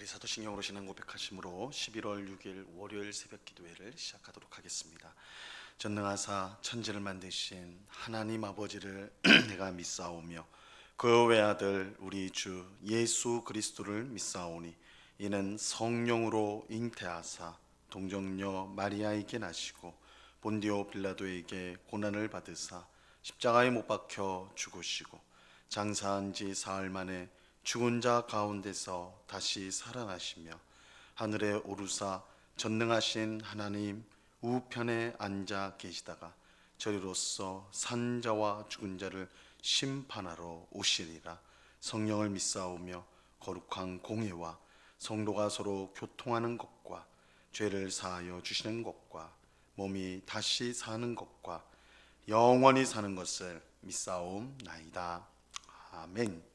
사도신경으로 신앙 고백하심으로 11월 6일 월요일 새벽 기도회를 시작하도록 하겠습니다. 전능하사 천지를 만드신 하나님 아버지를 내가 믿사오며 그 외아들 우리 주 예수 그리스도를 믿사오니 이는 성령으로 잉태하사 동정녀 마리아에게 나시고 본디오 빌라도에게 고난을 받으사 십자가에 못 박혀 죽으시고 장사한 지 사흘 만에 죽은 자 가운데서 다시 살아나시며 하늘에 오르사 전능하신 하나님 우편에 앉아 계시다가 저리로서 산 자와 죽은 자를 심판하러 오시리라. 성령을 믿사오며 거룩한 공회와 성도가 서로 교통하는 것과 죄를 사하여 주시는 것과 몸이 다시 사는 것과 영원히 사는 것을 믿사옵나이다. 아멘.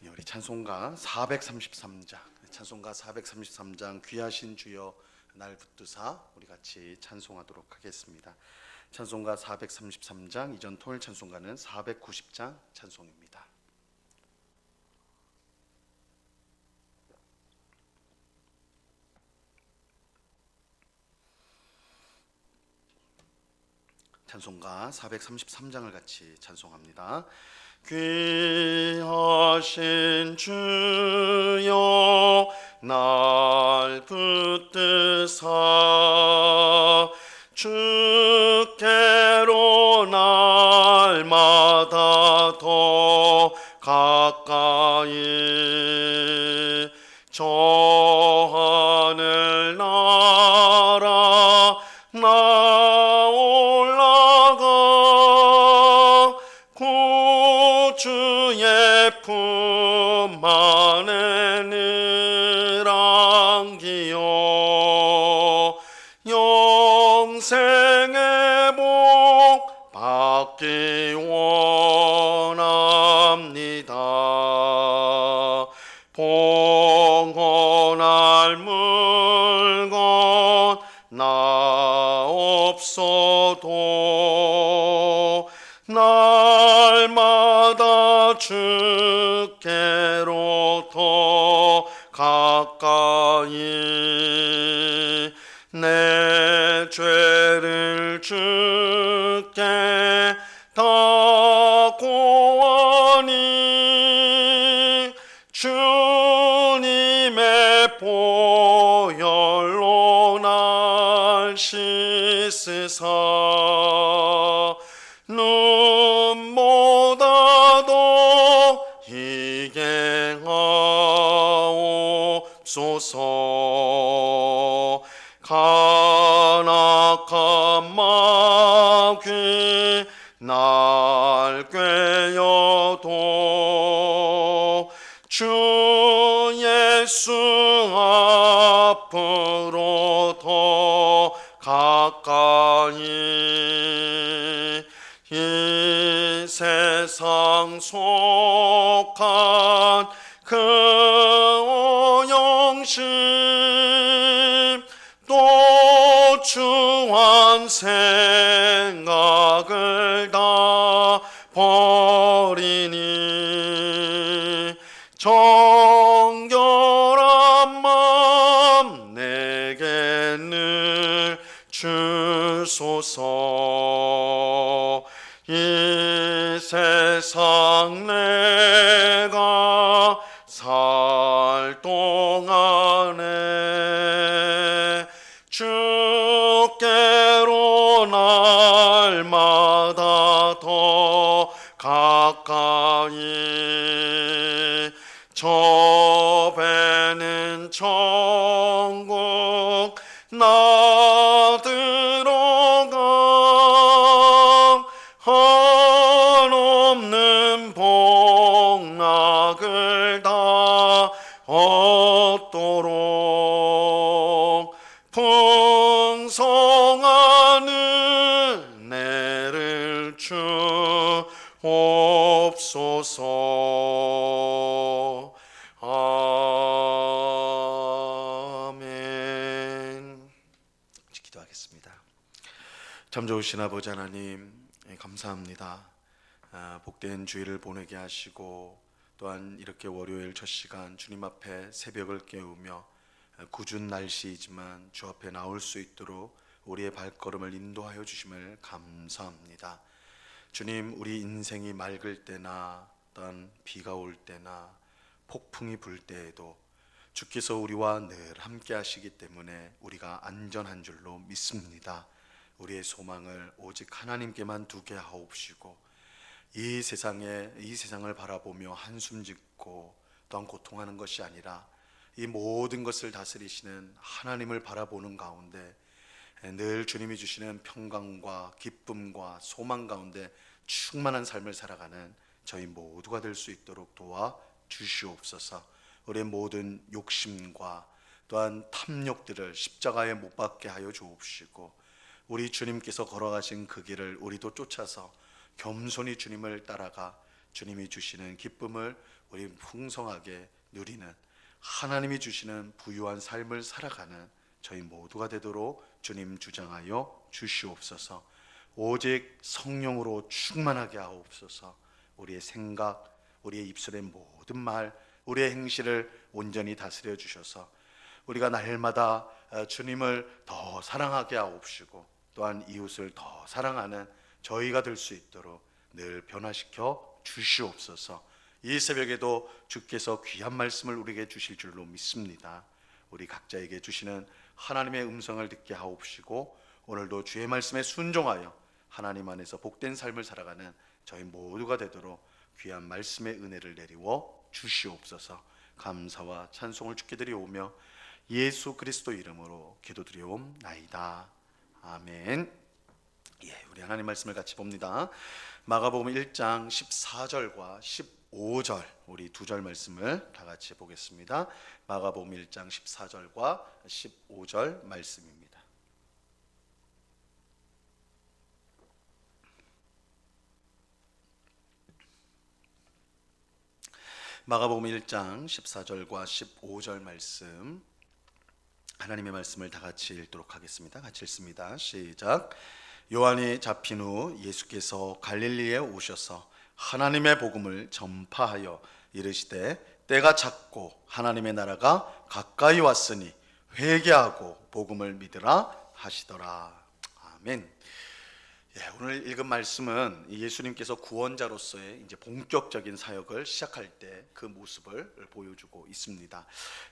우리 찬송가 433장 귀하신 주여 날 붙드사 우리 같이 찬송하도록 하겠습니다. 찬송가 433장, 이전 토요일 찬송가는 490장 찬송입니다. 찬송가 433장을 같이 찬송합니다. 귀하신 주여 날 붙드사 주께로 날마다 더 가까이 저 하늘 나라 나 올라가 주의 품 안에 늘 안기어 영생의 복 받기 원합니다. 봉헌할 물건 나 없어도 날마다 주께로 더 가까이 내 죄를 주께 다 고하니 주님의 보혈로 날 씻으사 눈보다도 희게 하옵소서. 간악한 마귀 날 꾀어도 주 예수 앞으로 더 가까이 이 세상 속한 그 오영심 또 추한 생각을 다 버리니 정결한 마음 내게 늘 주소서. 이 세상 내가 살 동안에 주께로 날마다 더 가까이 저 배는 천국 나 들어가 한없는 복락을 다 얻도록 풍성한 은혜를 주옵소서. 아멘. 기도하겠습니다. 참 좋으신 아버지 하나님 감사합니다. 복된 주일을 보내게 하시고 또한 이렇게 월요일 첫 시간 주님 앞에 새벽을 깨우며 궂은 날씨이지만 주 앞에 나올 수 있도록 우리의 발걸음을 인도하여 주심을 감사합니다. 주님, 우리 인생이 맑을 때나 또한 비가 올 때나 폭풍이 불 때에도 주께서 우리와 늘 함께 하시기 때문에 우리가 안전한 줄로 믿습니다. 우리의 소망을 오직 하나님께만 두게 하옵시고 이 세상을 바라보며 한숨 짓고 또한 고통하는 것이 아니라 이 모든 것을 다스리시는 하나님을 바라보는 가운데 늘 주님이 주시는 평강과 기쁨과 소망 가운데 충만한 삶을 살아가는 저희 모두가 될 수 있도록 도와 주시옵소서. 우리의 모든 욕심과 또한 탐욕들을 십자가에 못 박게 하여 주옵시고 우리 주님께서 걸어가신 그 길을 우리도 쫓아서 겸손히 주님을 따라가 주님이 주시는 기쁨을 우리 풍성하게 누리는 하나님이 주시는 부유한 삶을 살아가는 저희 모두가 되도록 주님 주장하여 주시옵소서. 오직 성령으로 충만하게 하옵소서. 우리의 생각, 우리의 입술의 모든 말, 우리의 행실을 온전히 다스려 주셔서 우리가 날마다 주님을 더 사랑하게 하옵시고 또한 이웃을 더 사랑하는 저희가 될 수 있도록 늘 변화시켜 주시옵소서. 이 새벽에도 주께서 귀한 말씀을 우리에게 주실 줄로 믿습니다. 우리 각자에게 주시는 하나님의 음성을 듣게 하옵시고 오늘도 주의 말씀에 순종하여 하나님 안에서 복된 삶을 살아가는 저희 모두가 되도록 귀한 말씀의 은혜를 내리워 주시옵소서. 감사와 찬송을 주께 드리오며 예수 그리스도 이름으로 기도드리옵나이다. 아멘. 우리 하나님 말씀을 같이 봅니다. 마가복음 1장 14절과 15절 우리 두 절 말씀을 다 같이 보겠습니다. 마가복음 1장 14절과 15절 말씀입니다. 마가복음 1장 14절과 15절 말씀, 하나님의 말씀을 다 같이 읽도록 하겠습니다. 같이 읽습니다. 시작. 요한이 잡힌 후 예수께서 갈릴리에 오셔서 하나님의 복음을 전파하여 이르시되 때가 찼고 하나님의 나라가 가까이 왔으니 회개하고 복음을 믿으라 하시더라. 아멘. 오늘 읽은 말씀은 예수님께서 구원자로서의 이제 본격적인 사역을 시작할 때 그 모습을 보여주고 있습니다.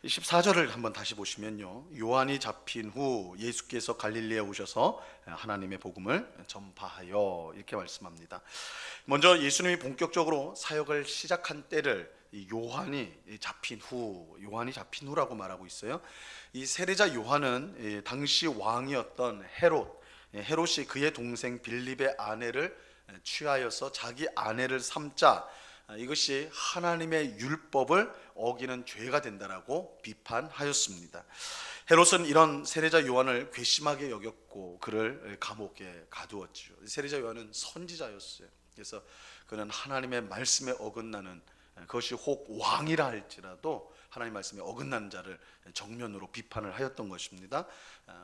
14절을 한번 다시 보시면요, 요한이 잡힌 후 예수께서 갈릴리에 오셔서 하나님의 복음을 전파하여 이렇게 말씀합니다. 먼저 예수님이 본격적으로 사역을 시작한 때를 요한이 잡힌 후라고 말하고 있어요. 이 세례자 요한은 당시 왕이었던 헤롯이 그의 동생 빌립의 아내를 취하여서 자기 아내를 삼자 이것이 하나님의 율법을 어기는 죄가 된다라고 비판하였습니다. 헤롯은 이런 세례자 요한을 괘씸하게 여겼고 그를 감옥에 가두었죠. 세례자 요한은 선지자였어요. 그래서 그는 하나님의 말씀에 어긋나는, 그것이 혹 왕이라 할지라도 하나님 말씀에 어긋나는 자를 정면으로 비판을 하였던 것입니다.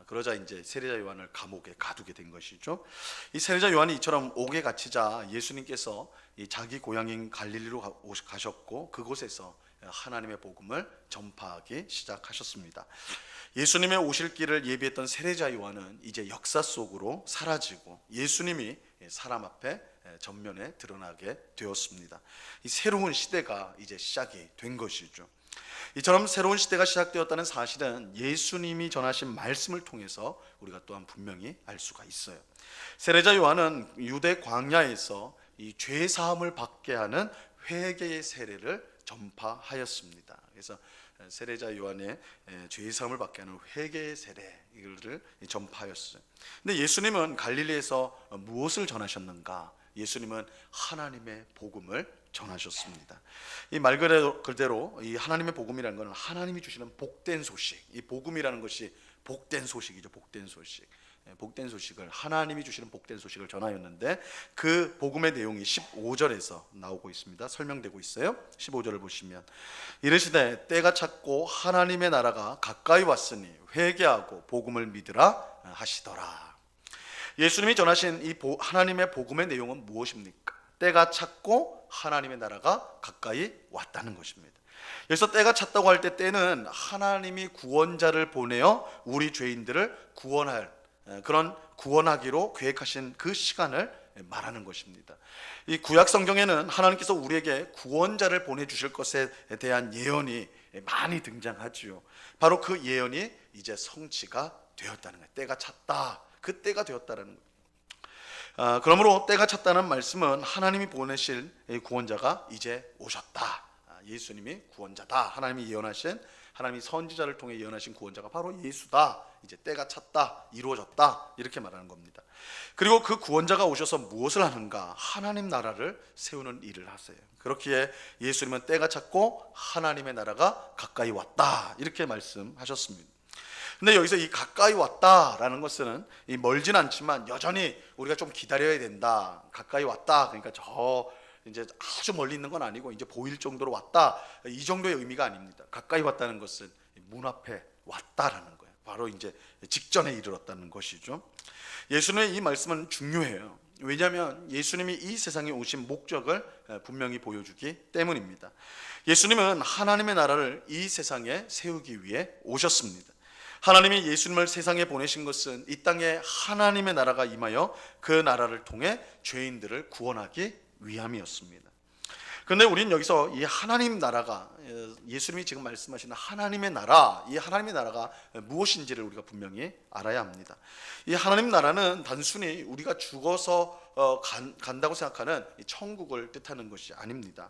그러자 이제 세례자 요한을 감옥에 가두게 된 것이죠. 이 세례자 요한이 이처럼 옥에 갇히자 예수님께서 자기 고향인 갈릴리로 가셨고 그곳에서 하나님의 복음을 전파하기 시작하셨습니다. 예수님의 오실 길을 예비했던 세례자 요한은 이제 역사 속으로 사라지고 예수님이 사람 앞에 전면에 드러나게 되었습니다. 이 새로운 시대가 이제 시작이 된 것이죠. 이처럼 새로운 시대가 시작되었다는 사실은 예수님이 전하신 말씀을 통해서 우리가 또한 분명히 알 수가 있어요. 세례자 요한은 유대 광야에서 이 죄 사함을 받게 하는 회개의 세례를 전파하였습니다. 그래서 세례자 요한의 죄 사함을 받게 하는 회개의 세례 이거를 전파하였어요. 근데 예수님은 갈릴리에서 무엇을 전하셨는가? 예수님은 하나님의 복음을 전하셨습니다. 이 말 그대로 이 하나님의 복음이라는 것은 하나님이 주시는 복된 소식, 이 복음이라는 것이 복된 소식이죠. 복된 소식. 복된 소식을, 하나님이 주시는 복된 소식을 전하였는데 그 복음의 내용이 15절에서 나오고 있습니다. 설명되고 있어요. 15절을 보시면 이르시되 때가 찼고 하나님의 나라가 가까이 왔으니 회개하고 복음을 믿으라 하시더라. 예수님이 전하신 이 하나님의 복음의 내용은 무엇입니까? 때가 찼고 하나님의 나라가 가까이 왔다는 것입니다. 그래서 때가 찼다고 할 때 때는 하나님이 구원자를 보내어 우리 죄인들을 구원할 그런 구원하기로 계획하신 그 시간을 말하는 것입니다. 이 구약 성경에는 하나님께서 우리에게 구원자를 보내주실 것에 대한 예언이 많이 등장하지요. 바로 그 예언이 이제 성취가 되었다는 거예요. 때가 찼다. 그 때가 되었다는 거예요. 그러므로 때가 찼다는 말씀은 하나님이 보내실 구원자가 이제 오셨다. 예수님이 구원자다. 하나님이 예언하신, 하나님이 선지자를 통해 예언하신 구원자가 바로 예수다. 이제 때가 찼다, 이루어졌다, 이렇게 말하는 겁니다. 그리고 그 구원자가 오셔서 무엇을 하는가? 하나님 나라를 세우는 일을 하세요. 그렇기에 예수님은 때가 찼고 하나님의 나라가 가까이 왔다, 이렇게 말씀하셨습니다. 근데 여기서 이 가까이 왔다라는 것은 이 멀진 않지만 여전히 우리가 좀 기다려야 된다. 가까이 왔다, 그러니까 저 이제 아주 멀리 있는 건 아니고 이제 보일 정도로 왔다, 이 정도의 의미가 아닙니다. 가까이 왔다는 것은 문 앞에 왔다라는 거예요. 바로 이제 직전에 이르렀다는 것이죠. 예수님의 이 말씀은 중요해요. 왜냐하면 예수님이 이 세상에 오신 목적을 분명히 보여주기 때문입니다. 예수님은 하나님의 나라를 이 세상에 세우기 위해 오셨습니다. 하나님이 예수님을 세상에 보내신 것은 이 땅에 하나님의 나라가 임하여 그 나라를 통해 죄인들을 구원하기 위함이었습니다. 그런데 우리는 여기서 이 하나님 나라가, 예수님이 지금 말씀하시는 하나님의 나라, 이 하나님의 나라가 무엇인지를 우리가 분명히 알아야 합니다. 이 하나님 나라는 단순히 우리가 죽어서 간다고 생각하는 천국을 뜻하는 것이 아닙니다.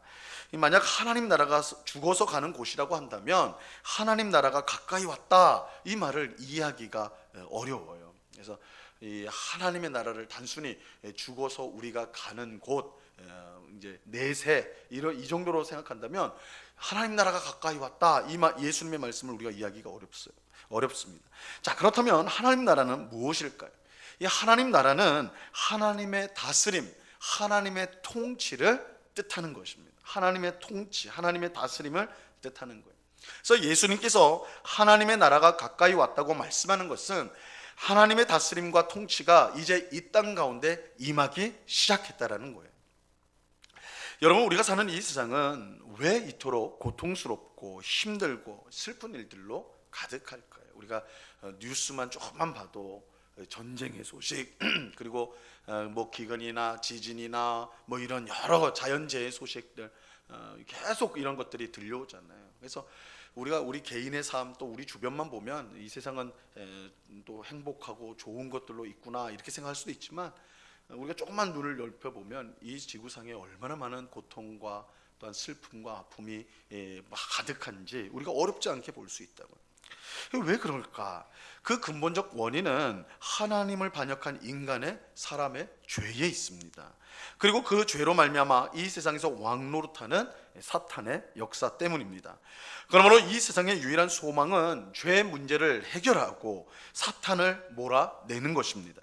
만약 하나님 나라가 죽어서 가는 곳이라고 한다면 하나님 나라가 가까이 왔다, 이 말을 이해하기가 어려워요. 그래서 이 하나님의 나라를 단순히 죽어서 우리가 가는 곳, 이제 내세 이 정도로 생각한다면 하나님 나라가 가까이 왔다, 이 예수님의 말씀을 우리가 이해하기가 어렵습니다. 자, 그렇다면 하나님 나라는 무엇일까요? 이 하나님 나라는 하나님의 다스림, 하나님의 통치를 뜻하는 것입니다. 하나님의 통치, 하나님의 다스림을 뜻하는 거예요. 그래서 예수님께서 하나님의 나라가 가까이 왔다고 말씀하는 것은 하나님의 다스림과 통치가 이제 이 땅 가운데 임하기 시작했다라는 거예요. 여러분, 우리가 사는 이 세상은 왜 이토록 고통스럽고 힘들고 슬픈 일들로 가득할까요? 우리가 뉴스만 조금만 봐도 전쟁의 소식 그리고 뭐 기근이나 지진이나 뭐 이런 여러 자연재해 소식들 계속 이런 것들이 들려오잖아요. 그래서 우리가 우리 개인의 삶, 또 우리 주변만 보면 이 세상은 또 행복하고 좋은 것들로 있구나, 이렇게 생각할 수도 있지만 우리가 조금만 눈을 넓혀보면 이 지구상에 얼마나 많은 고통과 또한 슬픔과 아픔이 가득한지 우리가 어렵지 않게 볼 수 있다고요. 왜 그럴까? 그 근본적 원인은 하나님을 반역한 인간의, 사람의 죄에 있습니다. 그리고 그 죄로 말미암아 이 세상에서 왕노릇하는 사탄의 역사 때문입니다. 그러므로 이 세상의 유일한 소망은 죄의 문제를 해결하고 사탄을 몰아내는 것입니다.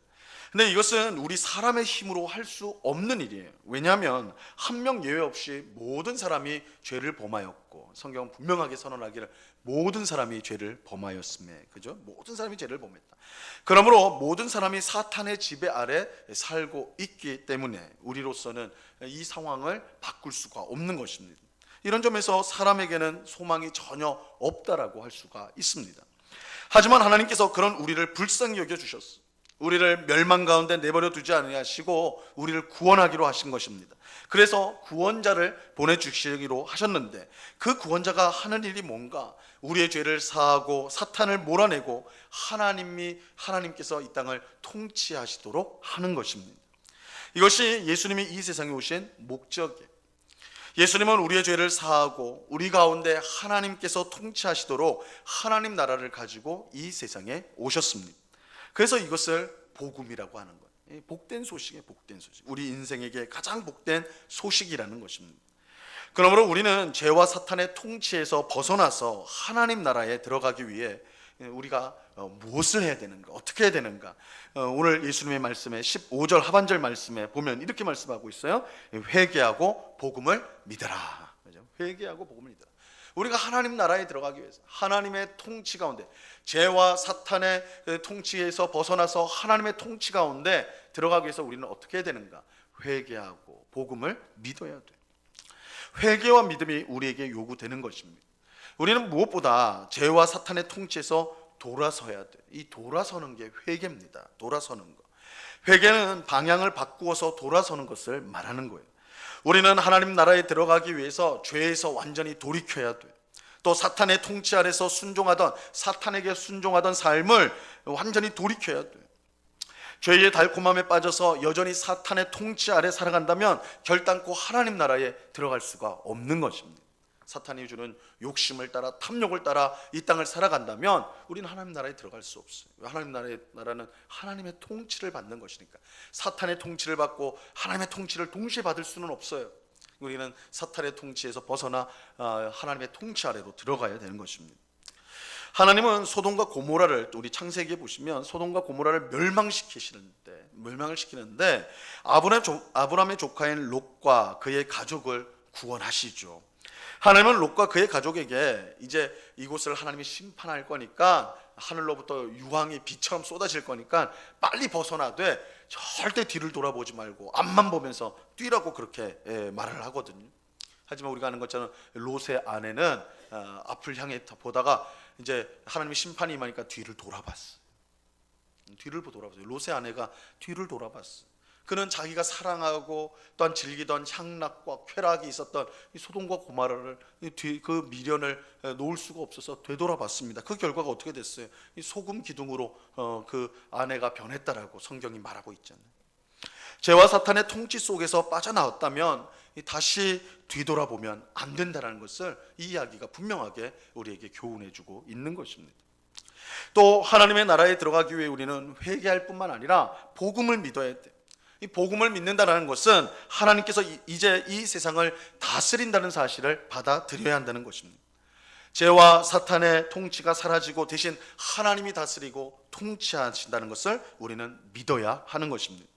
근데 이것은 우리 사람의 힘으로 할 수 없는 일이에요. 왜냐하면 한 명 예외 없이 모든 사람이 죄를 범하였고, 성경은 분명하게 선언하기를 모든 사람이 죄를 범하였음에, 그죠? 모든 사람이 죄를 범했다. 그러므로 모든 사람이 사탄의 지배 아래 살고 있기 때문에 우리로서는 이 상황을 바꿀 수가 없는 것입니다. 이런 점에서 사람에게는 소망이 전혀 없다라고 할 수가 있습니다. 하지만 하나님께서 그런 우리를 불쌍히 여겨 주셨어요. 우리를 멸망 가운데 내버려 두지 아니하시고 우리를 구원하기로 하신 것입니다. 그래서 구원자를 보내주시기로 하셨는데, 그 구원자가 하는 일이 뭔가? 우리의 죄를 사하고 사탄을 몰아내고 하나님께서 이 땅을 통치하시도록 하는 것입니다. 이것이 예수님이 이 세상에 오신 목적이에요. 예수님은 우리의 죄를 사하고 우리 가운데 하나님께서 통치하시도록 하나님 나라를 가지고 이 세상에 오셨습니다. 그래서 이것을 복음이라고 하는 거예요. 복된 소식이에요. 복된 소식. 우리 인생에게 가장 복된 소식이라는 것입니다. 그러므로 우리는 죄와 사탄의 통치에서 벗어나서 하나님 나라에 들어가기 위해 우리가 무엇을 해야 되는가, 어떻게 해야 되는가? 오늘 예수님의 말씀에 15절 하반절 말씀에 보면 이렇게 말씀하고 있어요. 회개하고 복음을 믿어라. 회개하고 복음을 믿어라. 우리가 하나님 나라에 들어가기 위해서 하나님의 통치 가운데, 죄와 사탄의 통치에서 벗어나서 하나님의 통치 가운데 들어가기 위해서 우리는 어떻게 해야 되는가? 회개하고 복음을 믿어야 돼. 회개와 믿음이 우리에게 요구되는 것입니다. 우리는 무엇보다 죄와 사탄의 통치에서 돌아서야 돼. 이 돌아서는 게 회개입니다. 돌아서는 거. 회개는 방향을 바꾸어서 돌아서는 것을 말하는 거예요. 우리는 하나님 나라에 들어가기 위해서 죄에서 완전히 돌이켜야 돼. 또 사탄의 통치 아래서 사탄에게 순종하던 삶을 완전히 돌이켜야 돼. 죄의 달콤함에 빠져서 여전히 사탄의 통치 아래 살아간다면 결단코 하나님 나라에 들어갈 수가 없는 것입니다. 사탄이 주는 욕심을 따라 탐욕을 따라 이 땅을 살아간다면 우리는 하나님 나라에 들어갈 수 없어요. 하나님 나라는 하나님의 통치를 받는 것이니까. 사탄의 통치를 받고 하나님의 통치를 동시에 받을 수는 없어요. 우리는 사탄의 통치에서 벗어나 하나님의 통치 아래로 들어가야 되는 것입니다. 하나님은 소돔과 고모라를, 우리 창세기에 보시면 소돔과 고모라를 멸망을 시키는데 아브라함의 조카인 롯과 그의 가족을 구원하시죠. 하나님은 롯과 그의 가족에게 이제 이곳을 하나님이 심판할 거니까, 하늘로부터 유황이 비처럼 쏟아질 거니까 빨리 벗어나되 절대 뒤를 돌아보지 말고 앞만 보면서 뛰라고 그렇게 말을 하거든요. 하지만 우리가 아는 것처럼 롯의 아내는 앞을 향해 보다가 이제 하나님의 심판이 임하니까 뒤를 돌아봤어요. 롯의 아내가 뒤를 돌아봤어요. 그는 자기가 사랑하고 또한 즐기던 향락과 쾌락이 있었던 이 소돔과 고모라를, 그 미련을 놓을 수가 없어서 되돌아봤습니다. 그 결과가 어떻게 됐어요? 이 소금 기둥으로 그 아내가 변했다라고 성경이 말하고 있잖아요. 죄와 사탄의 통치 속에서 빠져나왔다면 다시 뒤돌아보면 안 된다는 것을 이 이야기가 분명하게 우리에게 교훈해주고 있는 것입니다. 또 하나님의 나라에 들어가기 위해 우리는 회개할 뿐만 아니라 복음을 믿어야 돼. 이 복음을 믿는다는 것은 하나님께서 이제 이 세상을 다스린다는 사실을 받아들여야 한다는 것입니다. 죄와 사탄의 통치가 사라지고 대신 하나님이 다스리고 통치하신다는 것을 우리는 믿어야 하는 것입니다.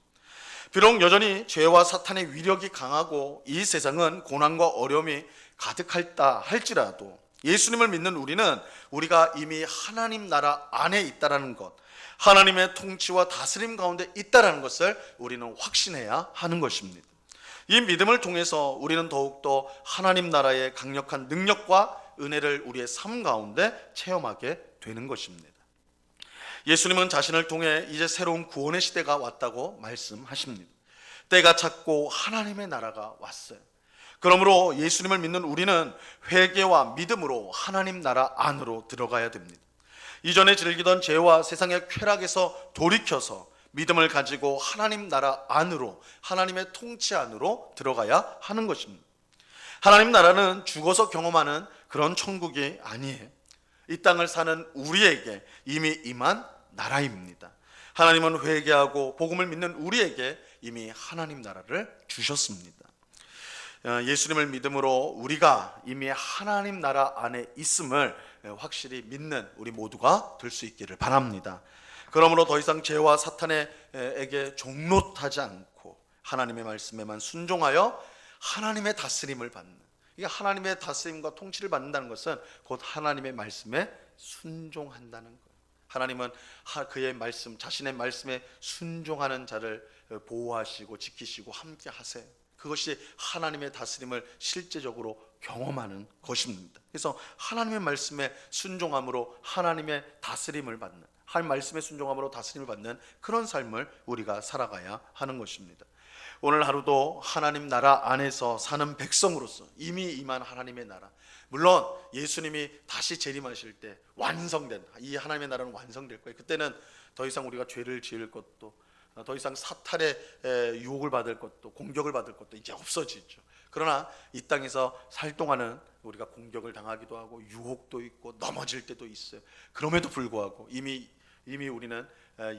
비록 여전히 죄와 사탄의 위력이 강하고 이 세상은 고난과 어려움이 가득하다 할지라도 예수님을 믿는 우리는 우리가 이미 하나님 나라 안에 있다는 것, 하나님의 통치와 다스림 가운데 있다는 것을 우리는 확신해야 하는 것입니다. 이 믿음을 통해서 우리는 더욱더 하나님 나라의 강력한 능력과 은혜를 우리의 삶 가운데 체험하게 되는 것입니다. 예수님은 자신을 통해 이제 새로운 구원의 시대가 왔다고 말씀하십니다. 때가 찼고 하나님의 나라가 왔어요. 그러므로 예수님을 믿는 우리는 회개와 믿음으로 하나님 나라 안으로 들어가야 됩니다. 이전에 즐기던 죄와 세상의 쾌락에서 돌이켜서 믿음을 가지고 하나님 나라 안으로, 하나님의 통치 안으로 들어가야 하는 것입니다. 하나님 나라는 죽어서 경험하는 그런 천국이 아니에요. 이 땅을 사는 우리에게 이미 임한 나라입니다. 하나님은 회개하고 복음을 믿는 우리에게 이미 하나님 나라를 주셨습니다. 예수님을 믿음으로 우리가 이미 하나님 나라 안에 있음을 확실히 믿는 우리 모두가 될 수 있기를 바랍니다. 그러므로 더 이상 죄와 사탄에게 종노하지 않고 하나님의 말씀에만 순종하여 하나님의 다스림을 받는, 이게 하나님의 다스림과 통치를 받는다는 것은 곧 하나님의 말씀에 순종한다는 거예요. 하나님은 그의 말씀, 자신의 말씀에 순종하는 자를 보호하시고 지키시고 함께 하세요. 그것이 하나님의 다스림을 실제적으로 경험하는 것입니다. 그래서 하나님의 말씀에 순종함으로 하나님의 다스림을 받는, 하나님 말씀에 순종함으로 다스림을 받는 그런 삶을 우리가 살아가야 하는 것입니다. 오늘 하루도 하나님 나라 안에서 사는 백성으로서 이미 임한 하나님의 나라, 물론 예수님이 다시 재림하실 때 완성된 이 하나님의 나라는 완성될 거예요. 그때는 더 이상 우리가 죄를 지을 것도, 더 이상 사탄의 유혹을 받을 것도, 공격을 받을 것도 이제 없어지죠. 그러나 이 땅에서 살 동안은 우리가 공격을 당하기도 하고 유혹도 있고 넘어질 때도 있어요. 그럼에도 불구하고 이미 우리는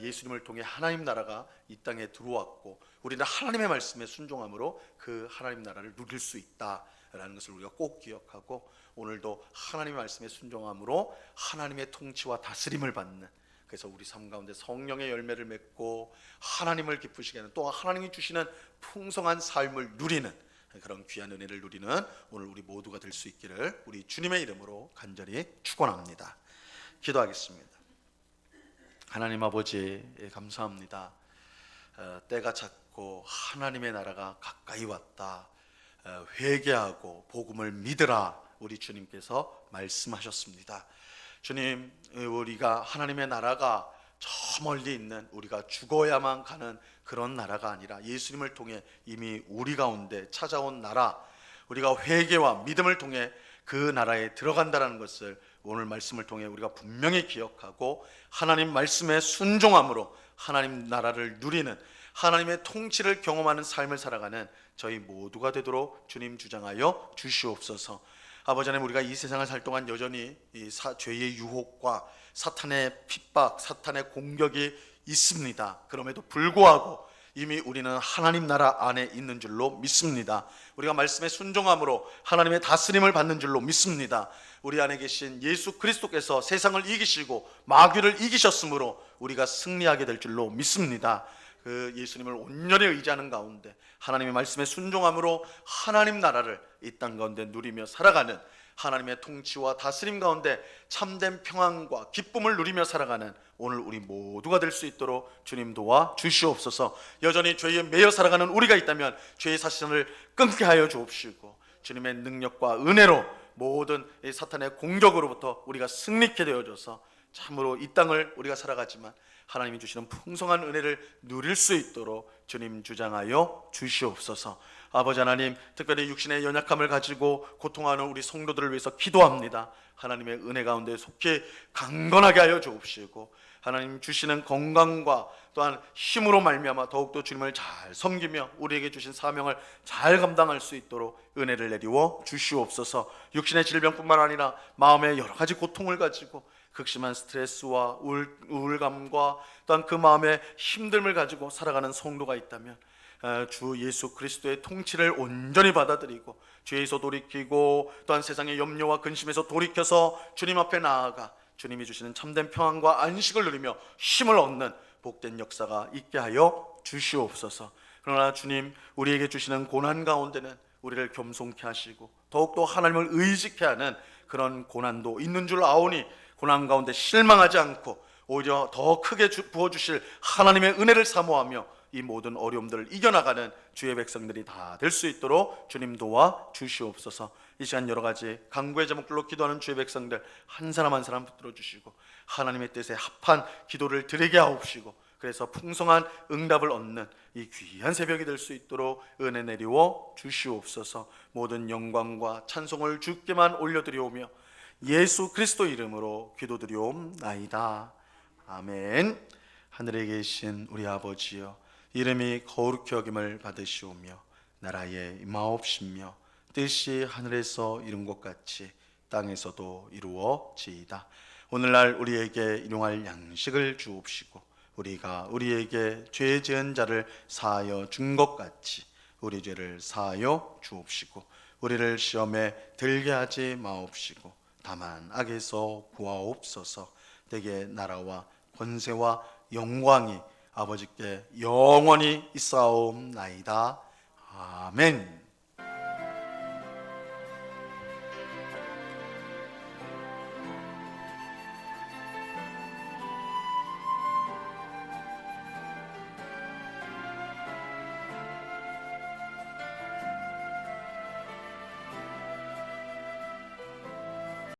예수님을 통해 하나님 나라가 이 땅에 들어왔고 우리는 하나님의 말씀에 순종함으로 그 하나님 나라를 누릴 수 있다라는 것을 우리가 꼭 기억하고, 오늘도 하나님의 말씀에 순종함으로 하나님의 통치와 다스림을 받는, 그래서 우리 삶 가운데 성령의 열매를 맺고 하나님을 기쁘시게 하는, 또 하나님이 주시는 풍성한 삶을 누리는 그런 귀한 은혜를 누리는 오늘 우리 모두가 될 수 있기를 우리 주님의 이름으로 간절히 축원합니다. 기도하겠습니다. 하나님 아버지, 감사합니다. 때가 찼고 하나님의 나라가 가까이 왔다. 회개하고 복음을 믿으라 우리 주님께서 말씀하셨습니다. 주님, 우리가 하나님의 나라가 저 멀리 있는 우리가 죽어야만 가는 그런 나라가 아니라 예수님을 통해 이미 우리 가운데 찾아온 나라, 우리가 회개와 믿음을 통해 그 나라에 들어간다는 것을 오늘 말씀을 통해 우리가 분명히 기억하고 하나님 말씀에 순종함으로 하나님 나라를 누리는, 하나님의 통치를 경험하는 삶을 살아가는 저희 모두가 되도록 주님 주장하여 주시옵소서. 아버지 하나님, 우리가 이 세상을 살 동안 여전히 죄의 유혹과 사탄의 핍박, 사탄의 공격이 있습니다. 그럼에도 불구하고 이미 우리는 하나님 나라 안에 있는 줄로 믿습니다. 우리가 말씀에 순종함으로 하나님의 다스림을 받는 줄로 믿습니다. 우리 안에 계신 예수 그리스도께서 세상을 이기시고 마귀를 이기셨으므로 우리가 승리하게 될 줄로 믿습니다. 그 예수님을 온전히 의지하는 가운데 하나님의 말씀에 순종함으로 하나님 나라를 이 땅 가운데 누리며 살아가는, 하나님의 통치와 다스림 가운데 참된 평안과 기쁨을 누리며 살아가는 오늘 우리 모두가 될 수 있도록 주님 도와 주시옵소서. 여전히 죄에 매여 살아가는 우리가 있다면 죄의 사실을 끊게 하여 주옵시고, 주님의 능력과 은혜로 모든 사탄의 공격으로부터 우리가 승리케 되어줘서 참으로 이 땅을 우리가 살아가지만 하나님이 주시는 풍성한 은혜를 누릴 수 있도록 주님 주장하여 주시옵소서. 아버지 하나님, 특별히 육신의 연약함을 가지고 고통하는 우리 성도들을 위해서 기도합니다. 하나님의 은혜 가운데 속히 강건하게 하여 주옵시고, 하나님 주시는 건강과 또한 힘으로 말미암아 더욱더 주님을 잘 섬기며 우리에게 주신 사명을 잘 감당할 수 있도록 은혜를 내리워 주시옵소서. 육신의 질병뿐만 아니라 마음의 여러 가지 고통을 가지고 극심한 스트레스와 우울감과 또한 그 마음의 힘듦을 가지고 살아가는 성도가 있다면 주 예수 그리스도의 통치를 온전히 받아들이고 죄에서 돌이키고 또한 세상의 염려와 근심에서 돌이켜서 주님 앞에 나아가 주님이 주시는 참된 평안과 안식을 누리며 힘을 얻는 복된 역사가 있게 하여 주시옵소서. 그러나 주님, 우리에게 주시는 고난 가운데는 우리를 겸손케 하시고 더욱더 하나님을 의지케 하는 그런 고난도 있는 줄 아오니 고난 가운데 실망하지 않고 오히려 더 크게 부어주실 하나님의 은혜를 사모하며 이 모든 어려움들을 이겨나가는 주의 백성들이 다 될 수 있도록 주님 도와 주시옵소서. 이 시간 여러 가지 간구의 제목들로 기도하는 주의 백성들 한 사람 한 사람 붙들어 주시고 하나님의 뜻에 합한 기도를 드리게 하옵시고, 그래서 풍성한 응답을 얻는 이 귀한 새벽이 될 수 있도록 은혜 내리워 주시옵소서. 모든 영광과 찬송을 주께만 올려드리오며 예수 그리스도 이름으로 기도드리옵나이다. 아멘. 하늘에 계신 우리 아버지여, 이름이 거룩히 여김을 받으시오며 나라에 임하옵시며 뜻이 하늘에서 이룬 것 같이 땅에서도 이루어지이다. 오늘날 우리에게 일용할 양식을 주옵시고 우리가 우리에게 죄 지은 자를 사하여 준 것 같이 우리 죄를 사하여 주옵시고 우리를 시험에 들게 하지 마옵시고 다만 악에서 구하옵소서. 대개 나라와 권세와 영광이 아버지께 영원히 있사옵나이다. 아멘.